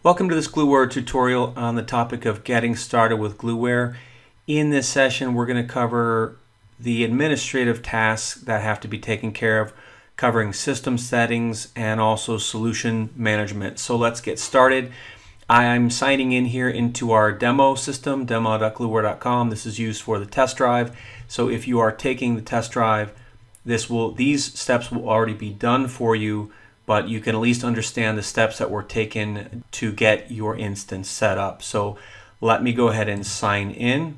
Welcome to this Gluware tutorial on the topic of getting started with Gluware. In this session, we're going to cover the administrative tasks that have to be taken care of, covering system settings and also solution management. So let's get started. I'm signing in here into our demo system, demo.gluware.com. This is used for the test drive. So if you are taking the test drive, these steps will already be done for you, but you can at least understand the steps that were taken to get your instance set up. So let me go ahead and sign in.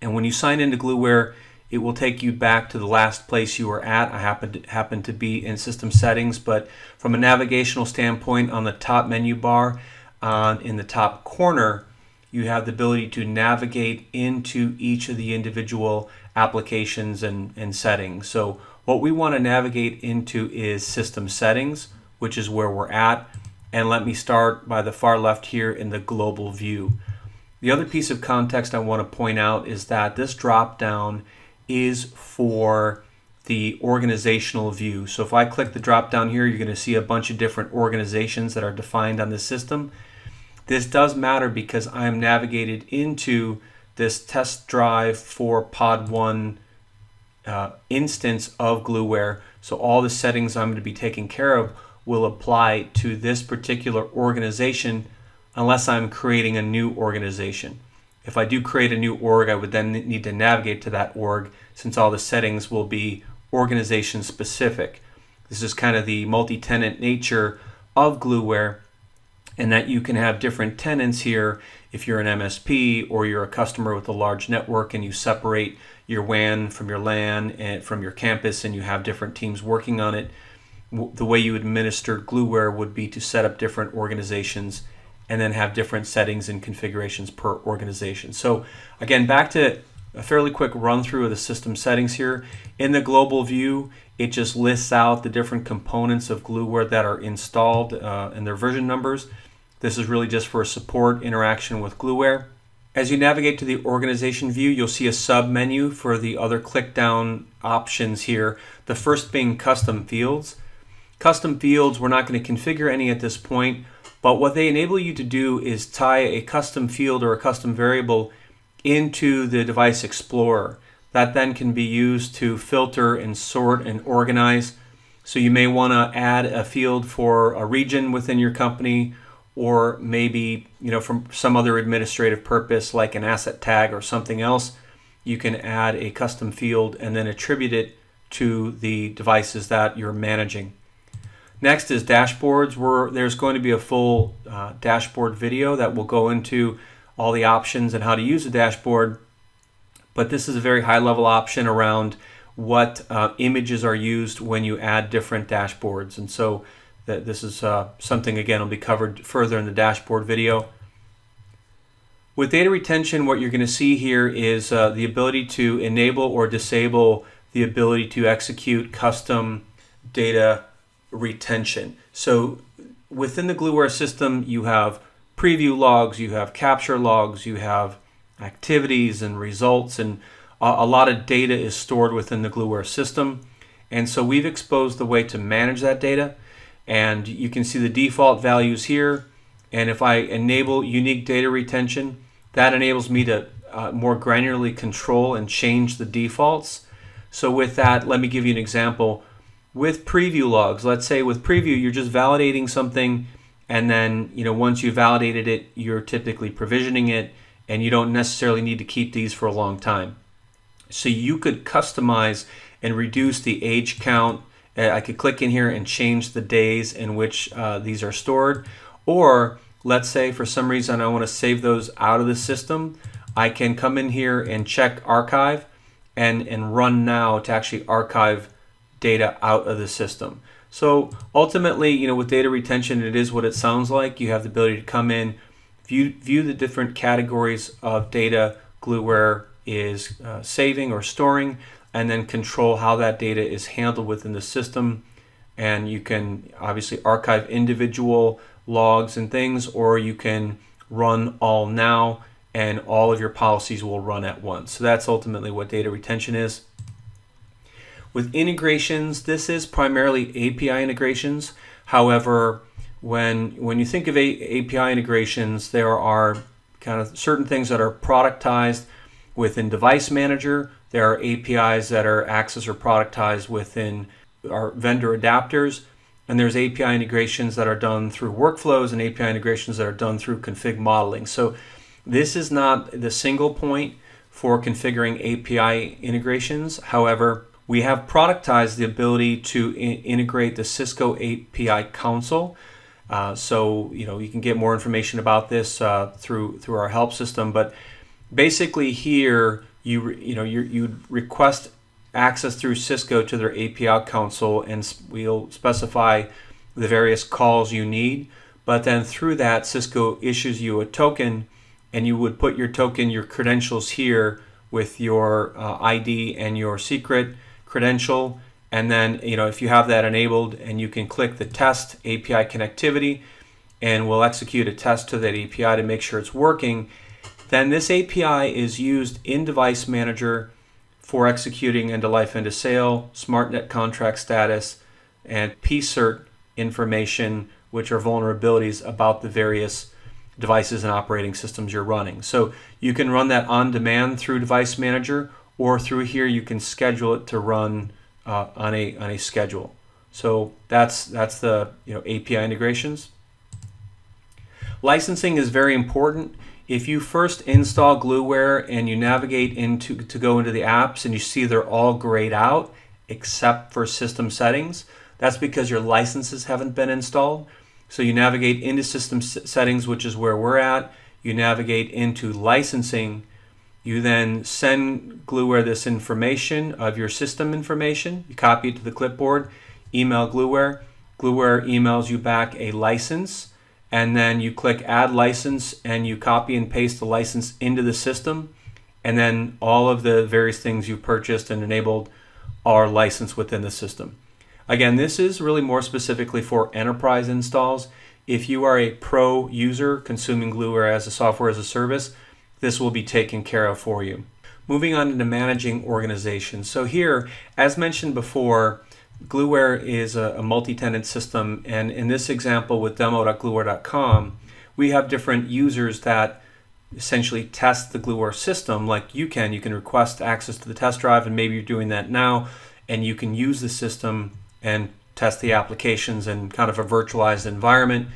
And when you sign into Gluware, it will take you back to the last place you were at. I happen to be in system settings, but from a navigational standpoint, on the top menu bar, in the top corner, you have the ability to navigate into each of the individual applications and settings. So what we want to navigate into is system settings, which is where we're at. And let me start by the far left here in the global view. The other piece of context I want to point out is that this drop down is for the organizational view. So if I click the drop down here, you're going to see a bunch of different organizations that are defined on the system. This does matter because I'm navigated into this test drive for Pod 1 instance of Gluware. So all the settings I'm going to be taking care of will apply to this particular organization unless I'm creating a new organization. If I do create a new org, I would then need to navigate to that org, since all the settings will be organization specific. This is kind of the multi-tenant nature of Gluware, and that you can have different tenants here if you're an MSP or you're a customer with a large network and you separate your WAN from your LAN and from your campus and you have different teams working on it. The way you administer Gluware would be to set up different organizations and then have different settings and configurations per organization. So again, back to a fairly quick run through of the system settings here. In the global view, it just lists out the different components of Gluware that are installed and their version numbers. This is really just for support interaction with Gluware. As you navigate to the organization view, you'll see a sub menu for the other click down options here. The first being custom fields. Custom fields, we're not going to configure any at this point, but what they enable you to do is tie a custom field or a custom variable into the Device Explorer. That then can be used to filter and sort and organize. So you may want to add a field for a region within your company, or maybe, from some other administrative purpose like an asset tag or something else. You can add a custom field and then attribute it to the devices that you're managing. Next is dashboards, where there's going to be a full dashboard video that will go into all the options and how to use a dashboard. But this is a very high level option around what images are used when you add different dashboards. And so this is something, again, will be covered further in the dashboard video. With data retention, what you're going to see here is the ability to enable or disable the ability to execute custom data retention. So within the Gluware system, you have preview logs, you have capture logs, you have activities and results, and a lot of data is stored within the Gluware system. And so we've exposed the way to manage that data. And you can see the default values here. And if I enable unique data retention, that enables me to more granularly control and change the defaults. So with that, let me give you an example. With preview logs, let's say with preview, you're just validating something, and then once you validated it, you're typically provisioning it, and you don't necessarily need to keep these for a long time. So you could customize and reduce the age count. I could click in here and change the days in which these are stored. Or let's say for some reason I want to save those out of the system. I can come in here and check archive and run now to actually archive data out of the system. So ultimately, with data retention, it is what it sounds like. You have the ability to come in, view the different categories of data Gluware is saving or storing, and then control how that data is handled within the system. And you can obviously archive individual logs and things, or you can run all now and all of your policies will run at once. So that's ultimately what data retention is. With integrations, this is primarily API integrations. However, when you think of API integrations, there are kind of certain things that are productized within Device Manager. There are APIs that are accessed or productized within our vendor adapters. And there's API integrations that are done through workflows and API integrations that are done through config modeling. So this is not the single point for configuring API integrations. However, we have productized the ability to integrate the Cisco API console. So you can get more information about this through our help system. But basically here you request access through Cisco to their API console, and we'll specify the various calls you need. But then through that, Cisco issues you a token, and you would put your token, your credentials here with your ID and your secret credential. And then if you have that enabled, and you can click the test API connectivity, and we'll execute a test to that API to make sure it's working. Then this API is used in Device Manager for executing end-of-life, end-of-sale, SmartNet contract status, and PCert information, which are vulnerabilities about the various devices and operating systems you're running. So you can run that on demand through Device Manager, or through here you can schedule it to run on a schedule. So that's the API integrations. Licensing is very important. If you first install Gluware and you navigate to go into the apps and you see they're all grayed out except for system settings, that's because your licenses haven't been installed. So you navigate into system settings, which is where we're at. You navigate into licensing. You then send Gluware this information of your system information. You copy it to the clipboard, email Gluware. Gluware emails you back a license. And then you click add license, and you copy and paste the license into the system, and then all of the various things you purchased and enabled are licensed within the system. Again, this is really more specifically for enterprise installs. If you are a pro user consuming Gluware as a software as a service, this will be taken care of for you. Moving on into managing organizations. So here, as mentioned before, Gluware is a multi-tenant system, and in this example with demo.gluware.com, we have different users that essentially test the Gluware system like you can. You can request access to the test drive, and maybe you're doing that now, and you can use the system and test the applications in kind of a virtualized environment.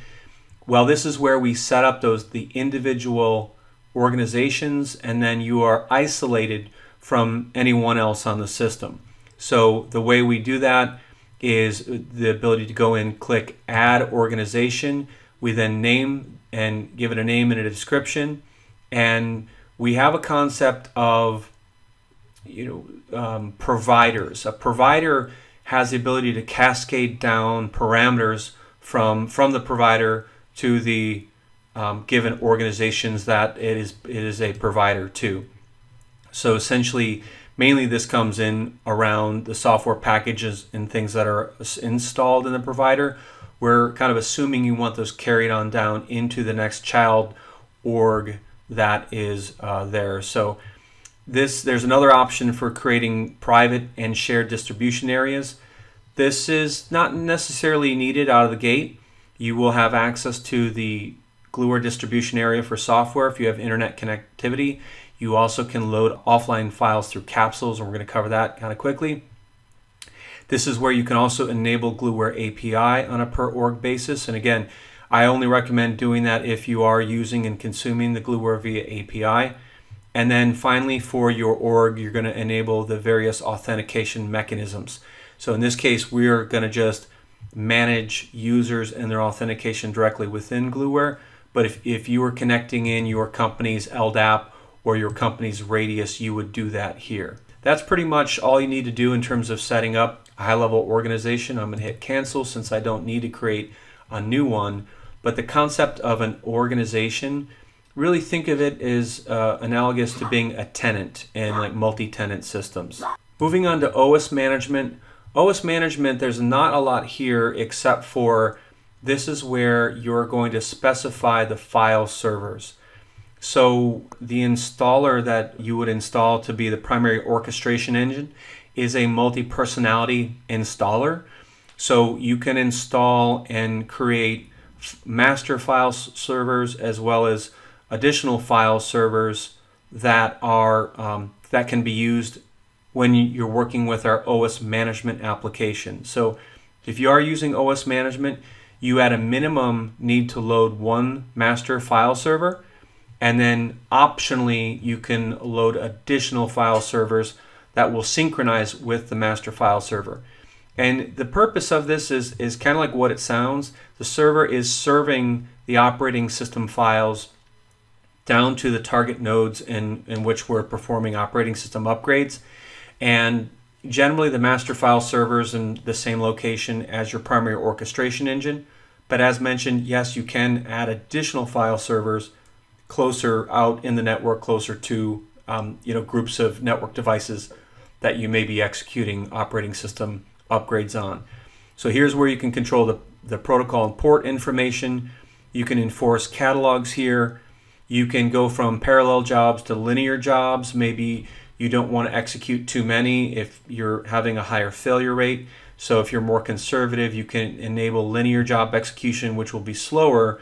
Well, this is where we set up the individual organizations, and then you are isolated from anyone else on the system. So the way we do that is the ability to go in, click add organization. We then name and give it a name and a description. And we have a concept of providers. A provider has the ability to cascade down parameters from the provider to the given organizations that it is a provider to. So essentially, mainly this comes in around the software packages and things that are installed in the provider. We're kind of assuming you want those carried on down into the next child org that is there. So there's another option for creating private and shared distribution areas. This is not necessarily needed out of the gate. You will have access to the Gluware distribution area for software if you have internet connectivity. You also can load offline files through capsules, and we're going to cover that kind of quickly. This is where you can also enable Gluware API on a per org basis. And again, I only recommend doing that if you are using and consuming the Gluware via API. And then finally, for your org, you're going to enable the various authentication mechanisms. So in this case, we're going to just manage users and their authentication directly within Gluware. But if you were connecting in your company's LDAP or your company's radius, you would do that here. That's pretty much all you need to do in terms of setting up a high-level organization. I'm going to hit cancel since I don't need to create a new one. But the concept of an organization, really think of it as analogous to being a tenant in like multi-tenant systems. Moving on to OS management. OS management, there's not a lot here except for this is where you're going to specify the file servers. So the installer that you would install to be the primary orchestration engine is a multi-personality installer. So you can install and create master file servers as well as additional file servers that are that can be used when you're working with our OS management application. So if you are using OS management, you at a minimum need to load one master file server, and then optionally you can load additional file servers that will synchronize with the master file server. And the purpose of this is kind of like what it sounds. The server is serving the operating system files down to the target nodes in which we're performing operating system upgrades. And generally the master file server is in the same location as your primary orchestration engine. But as mentioned, yes, you can add additional file servers closer out in the network, closer to groups of network devices that you may be executing operating system upgrades on. So here's where you can control the protocol and port information. You can enforce catalogs here. You can go from parallel jobs to linear jobs. Maybe you don't want to execute too many if you're having a higher failure rate. So if you're more conservative, you can enable linear job execution, which will be slower,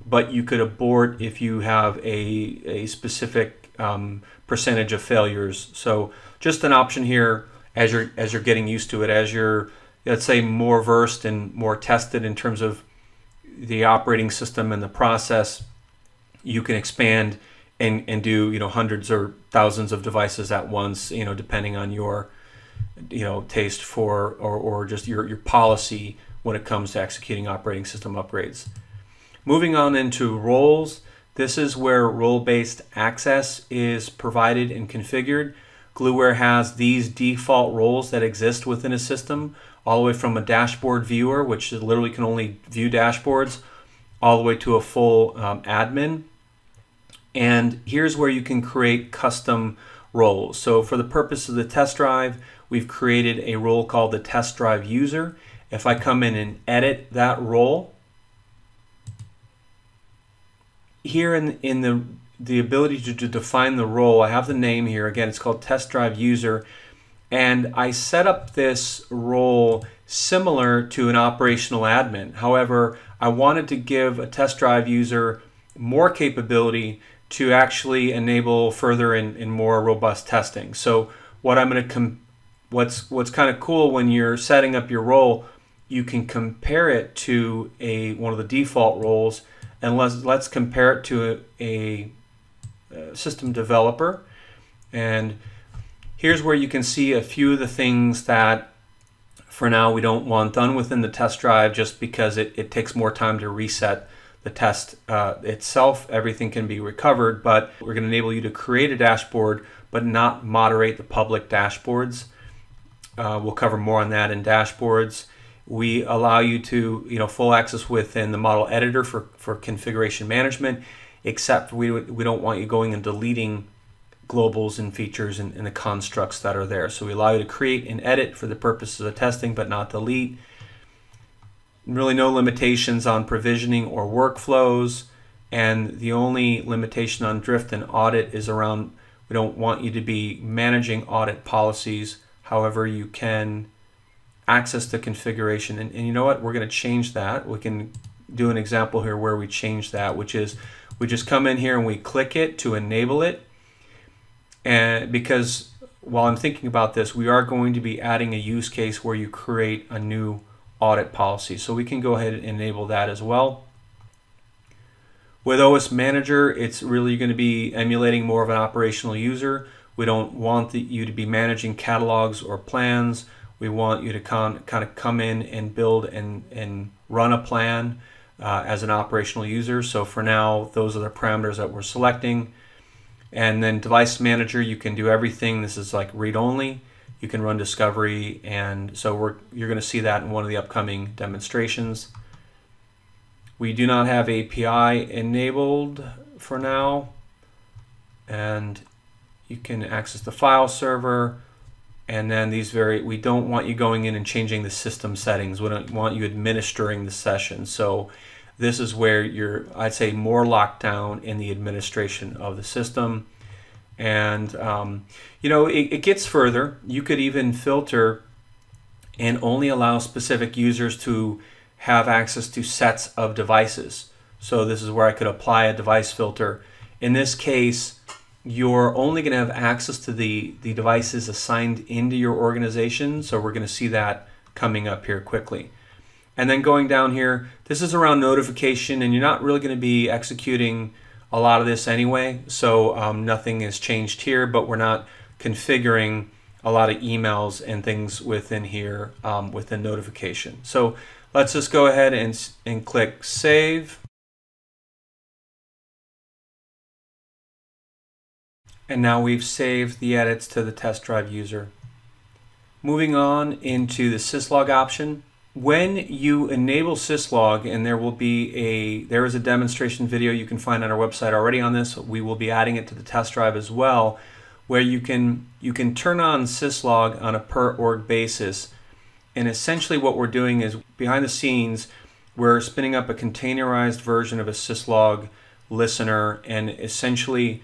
but you could abort if you have a specific percentage of failures. So just an option here as you're getting used to it, as you're, let's say, more versed and more tested in terms of the operating system and the process, you can expand and do hundreds or thousands of devices at once, depending on your taste for or just your policy when it comes to executing operating system upgrades. Moving on into roles, this is where role-based access is provided and configured. Gluware has these default roles that exist within a system, all the way from a dashboard viewer, which literally can only view dashboards, all the way to a full admin. And here's where you can create custom roles. So for the purpose of the test drive, we've created a role called the test drive user. If I come in and edit that role, here in the ability to define the role, I have the name here. Again, it's called test drive user. And I set up this role similar to an operational admin. However, I wanted to give a test drive user more capability to actually enable further and more robust testing. So what I'm going to what's kind of cool when you're setting up your role, you can compare it to one of the default roles, and let's compare it to a system developer. And here's where you can see a few of the things that for now we don't want done within the test drive, just because it takes more time to reset the test itself. Everything can be recovered, but we're going to enable you to create a dashboard but not moderate the public dashboards. We'll cover more on that in dashboards. We allow you to full access within the model editor for configuration management, except we don't want you going and deleting globals and features and the constructs that are there. So we allow you to create and edit for the purposes of testing but not delete. Really no limitations on provisioning or workflows, and the only limitation on drift and audit is around we don't want you to be managing audit policies. However, you can access the configuration, and you know what, we're going to change that. We can do an example here where we change that, which is we just come in here and we click it to enable it. And because while I'm thinking about this, we are going to be adding a use case where you create a new audit policy. So we can go ahead and enable that as well. With OS Manager, it's really going to be emulating more of an operational user. We don't want you to be managing catalogs or plans. We want you to kind of come in and build and run a plan as an operational user. So for now, those are the parameters that we're selecting. And then Device Manager, you can do everything. This is like read-only. You can run discovery, and so you're going to see that in one of the upcoming demonstrations. We do not have API enabled for now, and you can access the file server. And then we don't want you going in and changing the system settings. We don't want you administering the session. So this is where you're, I'd say, more locked down in the administration of the system. And it gets further. You could even filter and only allow specific users to have access to sets of devices. So this is where I could apply a device filter. In this case, you're only going to have access to the devices assigned into your organization. So we're going to see that coming up here quickly. And then going down here, this is around notification, and you're not really going to be executing a lot of this anyway. So nothing has changed here, but we're not configuring a lot of emails and things within here within notification. So let's just go ahead and click Save. And now we've saved the edits to the test drive user. Moving on into the Syslog option. When you enable Syslog, and there is a demonstration video you can find on our website already on this. We will be adding it to the test drive as well, where you can turn on Syslog on a per org basis. And essentially what we're doing is, behind the scenes, we're spinning up a containerized version of a Syslog listener, and essentially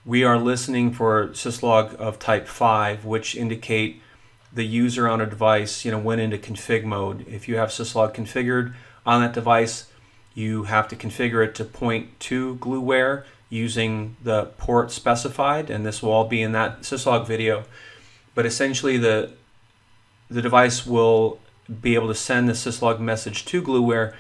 we are listening for Syslog of type 5, which indicate the user on a device went into config mode. If you have Syslog configured on that device, you have to configure it to point to Gluware using the port specified, and this will all be in that Syslog video. But essentially the device will be able to send the Syslog message to Gluware,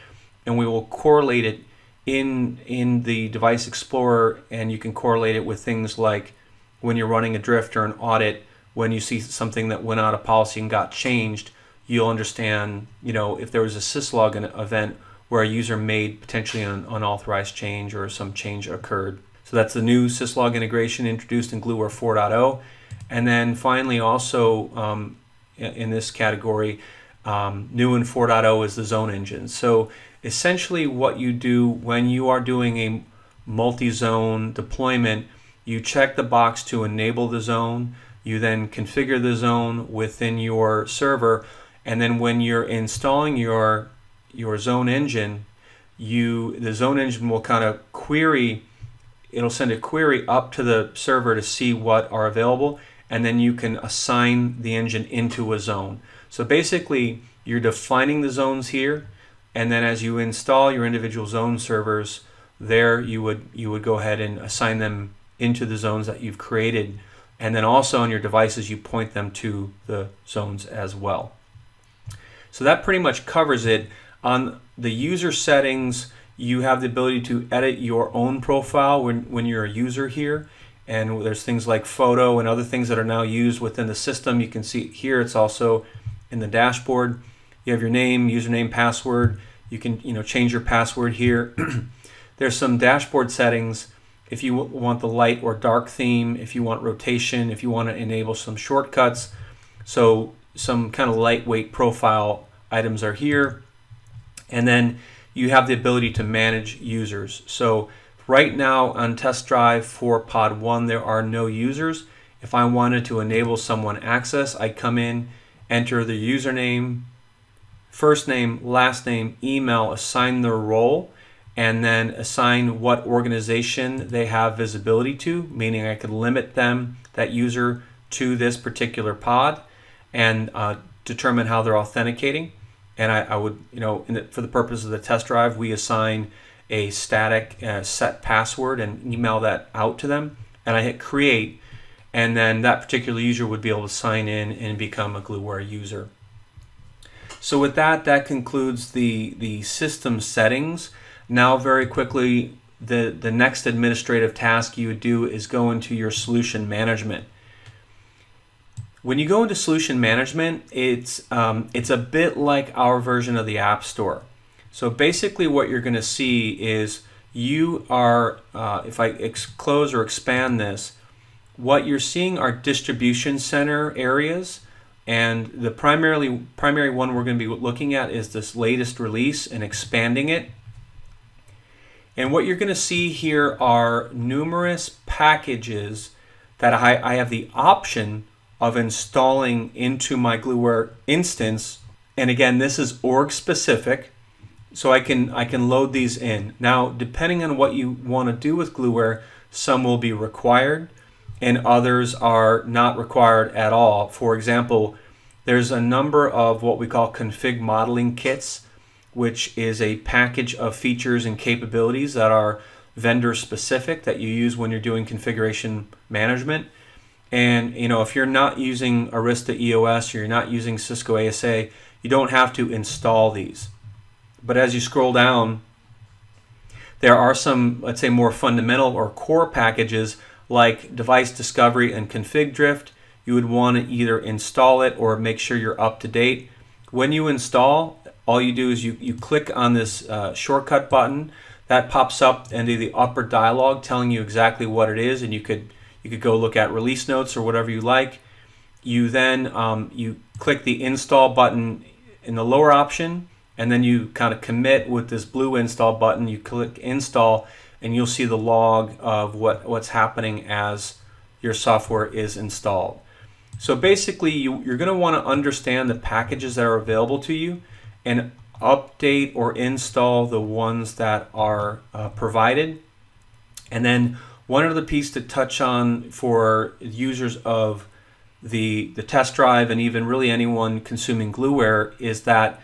and we will correlate it in the device explorer, and you can correlate it with things like when you're running a drift or an audit. When you see something that went out of policy and got changed, you'll understand, if there was a Syslog event where a user made potentially an unauthorized change or some change occurred. So that's the new Syslog integration introduced in Gluware 4.0. And then finally, also in this category, new in 4.0 is the zone engine. So essentially what you do when you are doing a multi-zone deployment, you check the box to enable the zone. You then configure the zone within your server, and then when you're installing your zone engine, the zone engine will kind of query. It'll send a query up to the server to see what are available, and then you can assign the engine into a zone. So basically, you're defining the zones here, and then as you install your individual zone servers, there you would go ahead and assign them into the zones that you've created. And then also on your devices, you point them to the zones as well. So that pretty much covers it. On the user settings, you have the ability to edit your own profile when you're a user here. And there's things like photo and other things that are now used within the system. You can see here it's also in the dashboard. You have your name, username, password. You can change your password here. There's some dashboard settings. If you want the light or dark theme, if you want rotation, if you want to enable some shortcuts. So some kind of lightweight profile items are here. And then you have the ability to manage users. So right now on test drive for pod 1, there are no users. If I wanted to enable someone access, I come in, enter the username, first name, last name, email, assign their role, and then assign what organization they have visibility to, meaning I could limit them, that user, to this particular pod, and determine how they're authenticating. And I would, for the purpose of the test drive, we assign a static set password and email that out to them, and I hit create, and then that particular user would be able to sign in and become a Gluware user. So with that, that concludes the system settings. Now very quickly, the next administrative task you would do is go into your solution management. When you go into solution management, it's a bit like our version of the App Store. So basically what you're going to see is you are, if I close or expand this, what you're seeing are distribution center areas, and the primary one we're going to be looking at is this latest release and expanding it. And what you're going to see here are numerous packages that I have the option of installing into my Gluware instance. And again, this is org specific, so I can load these in. Now, depending on what you want to do with Gluware, some will be required and others are not required at all. For example, there's a number of what we call config modeling kits which is a package of features and capabilities that are vendor specific that you use when you're doing configuration management. And if you're not using Arista EOS or you're not using Cisco ASA, you don't have to install these. But as you scroll down, there are some, let's say, more fundamental or core packages like device discovery and config drift. You would want to either install it or make sure you're up to date. When you install, all you do is you click on this shortcut button that pops up into the upper dialog telling you exactly what it is, and you could go look at release notes or whatever you like. You then you click the install button in the lower option, and then you kind of commit with this blue install button. You click install and you'll see the log of what's happening as your software is installed. So basically you're going to want to understand the packages that are available to you and update or install the ones that are provided. And then one other piece to touch on for users of the test drive and even really anyone consuming Gluware is that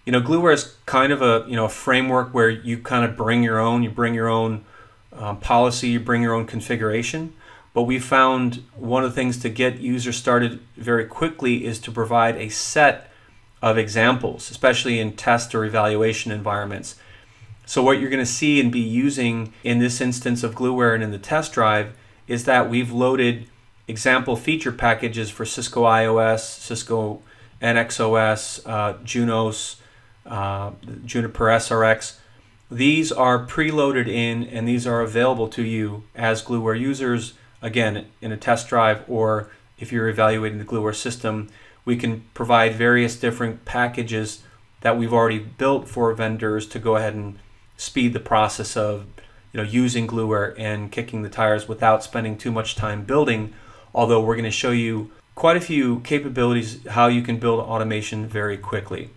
Gluware is kind of a framework where you kind of bring your own, policy, you bring your own configuration. But we found one of the things to get users started very quickly is to provide a set of examples, especially in test or evaluation environments. So what you're going to see and be using in this instance of Gluware and in the test drive is that we've loaded example feature packages for Cisco iOS, Cisco NXOS, Junos, Juniper SRX. These are preloaded in, and these are available to you as Gluware users, again, in a test drive, or if you're evaluating the Gluware system. We can provide various different packages that we've already built for vendors to go ahead and speed the process of using Gluware and kicking the tires without spending too much time building, although we're going to show you quite a few capabilities how you can build automation very quickly.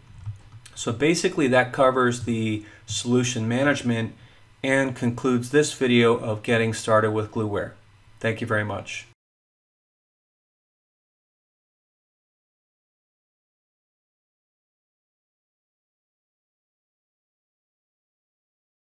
So basically that covers the solution management and concludes this video of getting started with Gluware. Thank you very much.